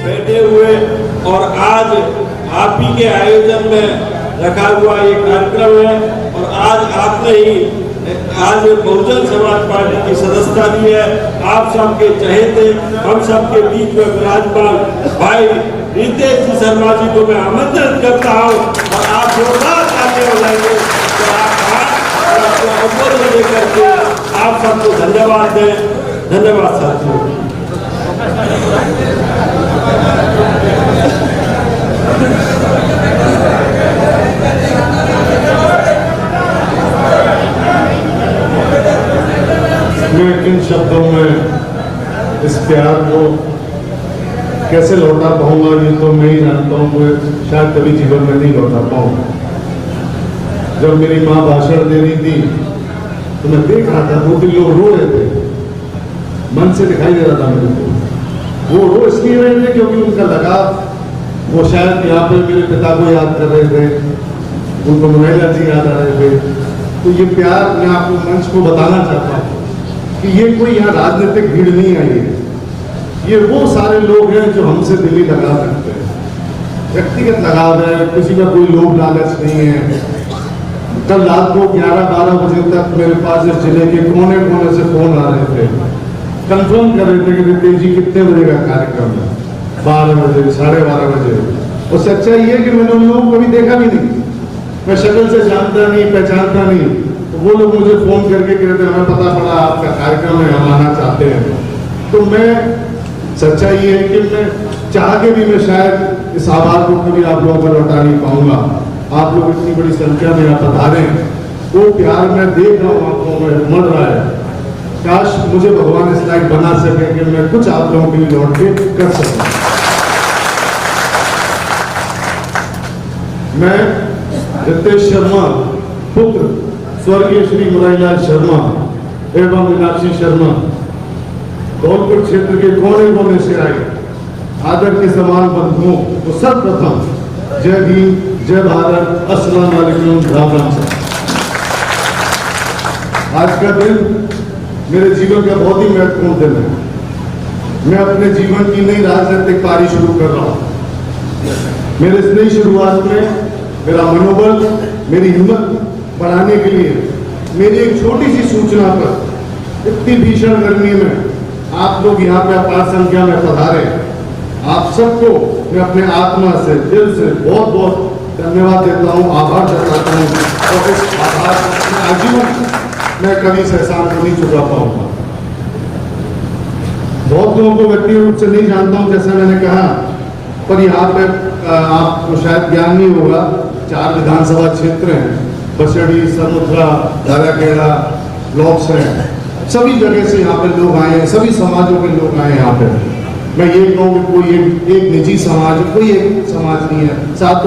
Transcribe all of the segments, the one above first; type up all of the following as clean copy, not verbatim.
बैठे हुए और आज आप ही के आयोजन में रखा हुआ ये कार्यक्रम है और आज आपने ही आज बहुजन समाज पार्टी की सदस्यता ली है। आप सबके चहेते हम सबके बीच में विराजमान भाई रितेश जी शर्मा जी को मैं आमंत्रित करता हूँ और आप जोरदार तालियां बजाएंगे तो आप लेकर के आप सबको धन्यवाद दें। धन्यवाद साथियों। मैं किन शब्दों में इस प्यार को कैसे लौटा पाऊंगा ये तो मैं ही जानता हूँ। मैं शायद कभी जीवन में नहीं लौटा पाऊंगा। जब मेरी माँ भाषण दे रही थी तो मैं देख रहा था 2-3 लोग रो रहे थे, मन से दिखाई दे रहा था मेरे को। वो रो इसलिए रहे थे क्योंकि उनका लगाव, वो शायद यहाँ पे मेरे पिता को याद कर रहे थे, उनको मुरैला जी याद आ रहे थे। तो ये प्यार मैं आपको मंच को बताना चाहता हूँ कि ये कोई यहाँ राजनीतिक भीड़ नहीं आई है। ये वो सारे लोग हैं जो हमसे दिली लगाव रखते हैं, व्यक्तिगत लगाव है, किसी का कोई लोभ लालच नहीं है। कल रात को 11-12 बजे तक मेरे पास इस जिले के कोने कोने से फोन आ रहे थे, कंफर्म कर रहे थे कि रितेश जी कितने बजे का कार्यक्रम है। 12 बजे, 12:30 बजे। और सच्चाई ये कि मैंने उन लोगों को कभी देखा भी नहीं, मैं शक्ल से जानता नहीं, पहचानता नहीं। तो वो लोग मुझे फोन करके कहते हैं हमें पता पड़ा आपका कार्यक्रम है, हम आना चाहते हैं। तो मैं सच्चाई ये है कि मैं चाह के भी मैं शायद इस आभार को कभी आप लोगों पर लौटा नहीं पाऊंगा। आप लोग इतनी बड़ी संख्या में यहाँ पधारे, वो प्यार मैं देख रहा हूँ आंखों में उमड़ रहा है। काश मुझे भगवान इस लायक बना सके कि मैं कुछ आप लोगों के लिए लौट के कर सकूं। मैं रितेश शर्मा पुत्र स्वर्गीय श्री मुरारीलाल शर्मा एवं मीनाक्षी शर्मा धौलपुर क्षेत्र के कोने कोने से आए आदर के समान बंधुओं को सर्वप्रथम जय भीम, जय भारत, अस्सलाम वालेकुम, राम राम। आज का दिन मेरे जीवन का बहुत ही महत्वपूर्ण दिन है। मैं अपने जीवन की नई राजनीतिक पारी शुरू कर रहा हूँ। मेरे इस नई शुरुआत में मेरा मनोबल, मेरी हिम्मत बढ़ाने के लिए मेरी एक छोटी सी सूचना पर इतनी भीषण गर्मी में आप लोग यहाँ पे अपार संख्या में पधारे, आप सबको मैं अपने आत्मा से, दिल से बहुत बहुत धन्यवाद देता हूँ, आभार जताता हूँ। और इस आभार आजीवन मैं कभी से एहसान को नहीं चुका पाऊंगा। बहुत लोगों को व्यक्तिगत रूप से नहीं जानता हूँ, जैसा मैंने कहा, पर यहाँ पे आपको शायद ज्ञान नहीं होगा। 4 विधानसभा क्षेत्र हैं, बसड़ी, समुद्रा, धाराखेड़ा ब्लॉक्स हैं। सभी जगह से यहाँ पे लोग आए हैं, सभी समाजों के लोग आए हैं यहाँ पे। मैं ये कहूँ कि कोई एक निजी समाज, कोई एक समाज नहीं है, 7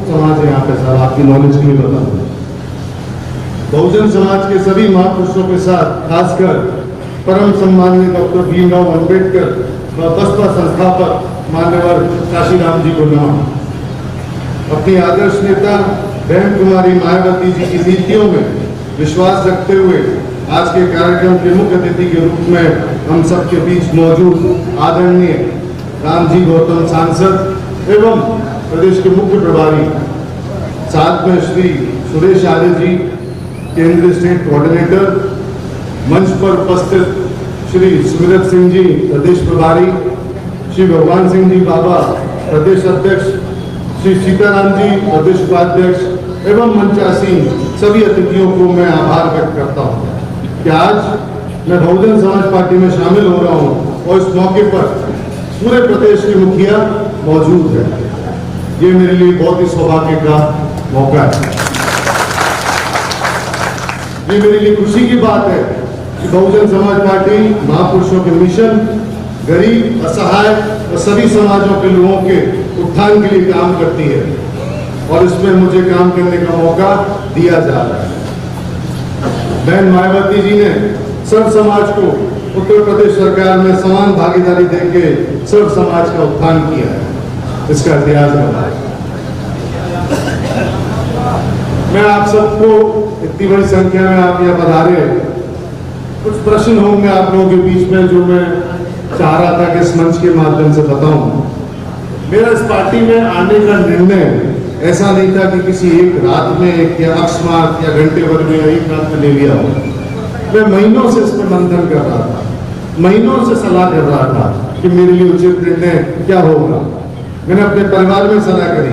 समाज है यहाँ पे। सर आपकी नॉलेज के लिए बता दूँ, बहुजन समाज के सभी महापुरुषों के साथ, खासकर परम सम्माननीय डॉक्टर भीमराव अम्बेडकर व बसपा संस्थापक मान्यवर काशीराम जी को नाम, अपनी आदर्श नेता बहन कुमारी मायावती जी की नीतियों में विश्वास रखते हुए आज के कार्यक्रम के मुख्य अतिथि के रूप में हम सबके बीच मौजूद आदरणीय रामजी गौतम सांसद एवं प्रदेश के मुख्य प्रभारी, साथ में श्री सुरेश आर्य जी केंद्रीय स्टेट कोऑर्डिनेटर, मंच पर उपस्थित श्री सुमिरत सिंह जी प्रदेश प्रभारी, श्री भगवान सिंह जी बाबा प्रदेश अध्यक्ष, श्री सीताराम जी प्रदेश उपाध्यक्ष एवं मंचासीन सभी अतिथियों को मैं आभार व्यक्त करता हूँ कि आज मैं बहुजन समाज पार्टी में शामिल हो रहा हूँ और इस मौके पर पूरे प्रदेश के मुखिया मौजूद है। ये मेरे लिए बहुत ही सौभाग्य का मौका है। ये मेरे लिए खुशी की बात है कि बहुजन समाज पार्टी महापुरुषों के मिशन, गरीब, असहाय और सभी समाजों के लोगों के उत्थान के लिए काम करती है और इसमें मुझे काम करने का मौका दिया जा रहा है। बहन मायावती जी ने सर्व समाज को उत्तर प्रदेश सरकार में समान भागीदारी देके सर्व समाज का उत्थान किया है, इसका इतिहास बना है। मैं आप सबको, इतनी बड़ी संख्या में आप यहाँ पधारे, कुछ प्रश्न होंगे आप लोगों के बीच में जो मैं चाह रहा था कि इस मंच के माध्यम से बताऊं। मेरा इस पार्टी में आने का निर्णय ऐसा नहीं था कि किसी एक रात में या अकस्मात या घंटे भर में या एक रात में ले लिया हो। मैं महीनों से इस पर मंथन कर रहा था, महीनों से सलाह कर रहा था कि मेरे लिए उचित निर्णय क्या होगा। मैंने अपने परिवार में सलाह करी।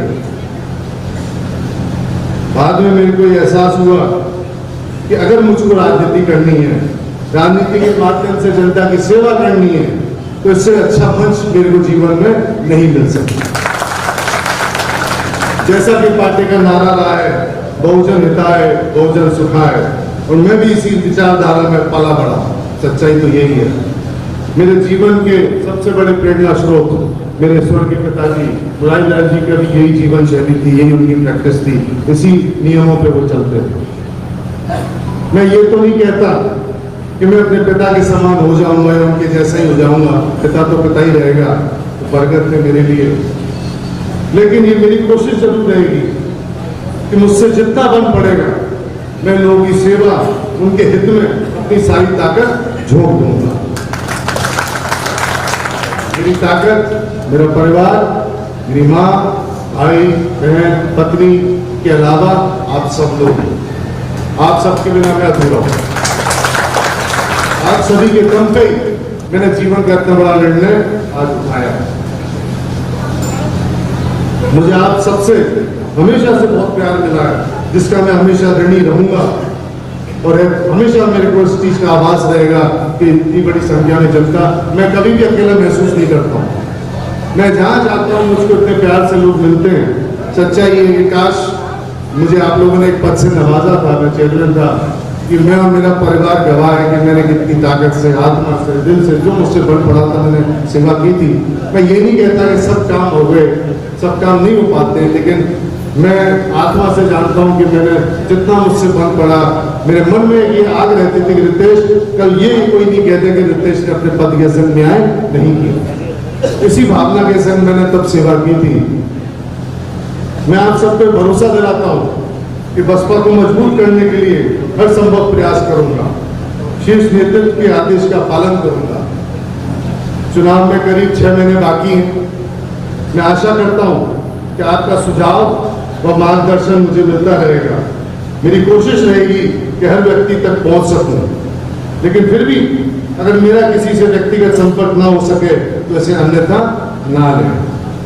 बाद में मेरे को एहसास हुआ कि अगर मुझको राजनीति करनी है, राजनीति के माध्यम से जनता की सेवा करनी है, तो इससे अच्छा मंच मेरे को जीवन में नहीं मिल सकता। जैसा कि पार्टी का नारा रहा है, बहुजन हिताय बहुजन सुखाय, और मैं भी इसी विचारधारा में पला बढ़ा। सच्चाई तो यही है। मेरे जीवन के सबसे बड़े प्रेरणा स्रोत मेरे स्वर्गीय पिताजी मुरारी लाल जी का भी यही जीवन शैली थी, यही उनकी प्रैक्टिस थी, इसी नियमों पे वो चलते थे। मैं ये तो नहीं कहता कि मैं अपने पिता के समान हो जाऊंगा या उनके जैसा ही हो जाऊंगा, पिता तो पिता ही रहेगा, तो बरकत है मेरे लिए। लेकिन ये मेरी कोशिश जरूर रहेगी कि मुझसे जितना बन पड़ेगा मैं लोगों की सेवा, उनके हित में अपनी सारी ताकत झोंक दूंगा। मेरी ताकत मेरा परिवार, मेरी माँ, भाई, बहन, पत्नी के अलावा आप सब लोग, आप सबके बिना मैं अधूरा हूं। आप सभी के दम पे मैंने जीवन का इतना बड़ा निर्णय आज उठाया। मुझे आप सबसे हमेशा से बहुत प्यार मिला है, जिसका मैं हमेशा ऋणी रहूंगा, और हमेशा मेरे को इस चीज का आभास रहेगा कि इतनी बड़ी संख्या में जनता, मैं कभी भी अकेला महसूस नहीं करता हूँ। मैं जहाँ जाता हूँ मुझको इतने प्यार से लोग मिलते हैं। सच्चाई ये कि काश मुझे आप लोगों ने एक पद से नवाजा था, मैं चेयरमैन था, कि मैं और मेरा परिवार गवाह है कि मैंने कितनी ताकत से, आत्मा से, दिल से, जो मुझसे बन पड़ा था मैंने सेवा की थी। मैं ये नहीं कहता कि सब काम हो गए, सब काम नहीं हो पाते हैं, लेकिन मैं आत्मा से जानता हूं कि मैंने जितना मुझसे बन पड़ा, मेरे मन में ये आग रहती थी कि रितेश, कल ये कोई नहीं कहते कि रितेश ने अपने पद के संग न्याय नहीं किया। इसी भावना के संग मैंने तब सेवा की थी। मैं आप सब पे भरोसा दिलाता हूं कि बसपा को मजबूर करने के लिए हर संभव प्रयास करूंगा, शीर्ष नेतृत्व के आदेश का पालन करूंगा। चुनाव में करीब 6 महीने बाकी हैं। मैं आशा करता हूं कि आपका सुझाव व मार्गदर्शन मुझे मिलता रहेगा। मेरी कोशिश रहेगी कि हर व्यक्ति तक पहुंच सकूं, लेकिन फिर भी अगर मेरा किसी से व्यक्तिगत संपर्क ना हो सके तो इसे अन्यथा ना लें।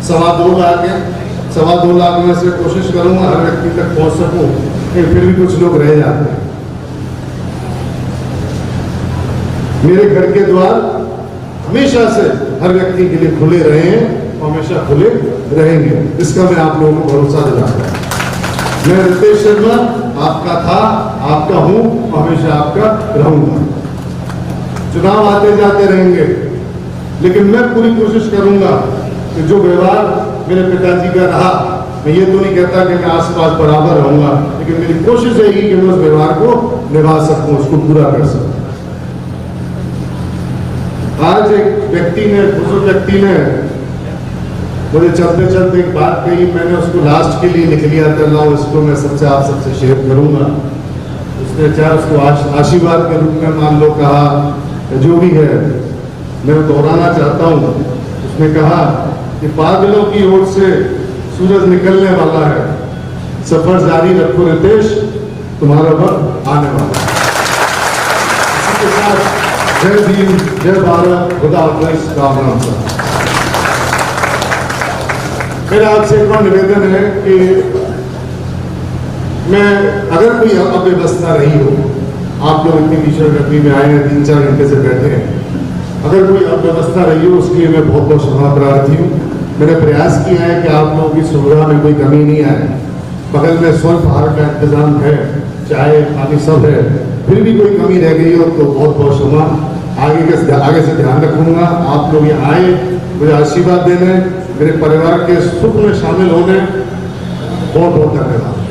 2.25 लाख में से कोशिश करूंगा हर व्यक्ति तक पहुंच सकूं, लेकिन फिर भी कुछ लोग रह जाते हैं। मेरे घर के द्वार हमेशा से हर व्यक्ति के लिए खुले रहे हैं, हमेशा खुले रहेंगे, इसका मैं आप लोगों को भरोसा दिलाता हूं। मैं रितेश शर्मा आपका था, आपका हूं, हमेशा आपका रहूंगा। चुनाव आते जाते रहेंगे, लेकिन मैं पूरी कोशिश करूंगा कि जो व्यवहार मेरे पिताजी का रहा, मैं ये तो नहीं कहता कि मैं आसपास बराबर रहूंगा, लेकिन मेरी कोशिश रहेगी कि मैं उस व्यवहार को निभा सकूं, उसको पूरा कर सकूं। आज एक व्यक्ति ने, बुजुर्ग व्यक्ति ने मुझे चलते चलते एक बात कही, मैंने उसको लास्ट के लिए लिख लिया था, लाओ इसको मैं आप सबसे शेयर करूंगा। उसने चाहे उसको आशीर्वाद के रूप में मान लो कहा, जो भी है, मैं दोहराना चाहता हूं। उसने कहा कि बादलों की ओर से सूरज निकलने वाला है, सफर जारी रखो रितेश, तुम्हारा वक्त आने वाला है। इसी के साथ जय भीम, जय भारत, खुदा हाफिज़, राम राम। साहब, मेरा आपसे एक और निवेदन है कि मैं, अगर कोई अव्यवस्था रही हो, आप लोग इतनी भीषण गर्मी में आए हैं, 3-4 घंटे से बैठे हैं, अगर कोई अव्यवस्था रही हो उसके लिए मैं बहुत बहुत क्षमा प्रार्थी हूँ। मैंने प्रयास किया है कि आप लोगों की सुविधा में कोई कमी नहीं आए। बगल में स्वल्प आहार का इंतजाम है, चाय पानी सब है, फिर भी कोई कमी रह गई हो तो बहुत बहुत क्षमा। आगे से ध्यान रखूंगा। आप लोग यहाँ आए, मुझे आशीर्वाद देने, मेरे परिवार के सुख में शामिल होने, बहुत बहुत धन्यवाद।